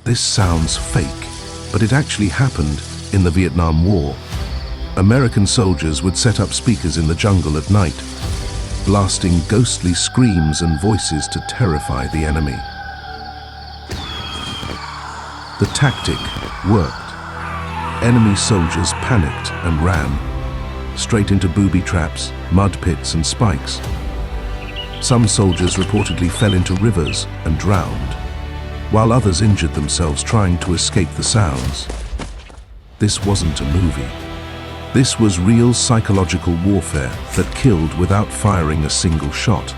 This sounds fake, but it actually happened in the Vietnam War. American soldiers would set up speakers in the jungle at night, blasting ghostly screams and voices to terrify the enemy. The tactic worked. Enemy soldiers panicked and ran, straight into booby traps, mud pits and spikes. Some soldiers reportedly fell into rivers and drowned, while others injured themselves trying to escape the sounds. This wasn't a movie. This was real psychological warfare that killed without firing a single shot.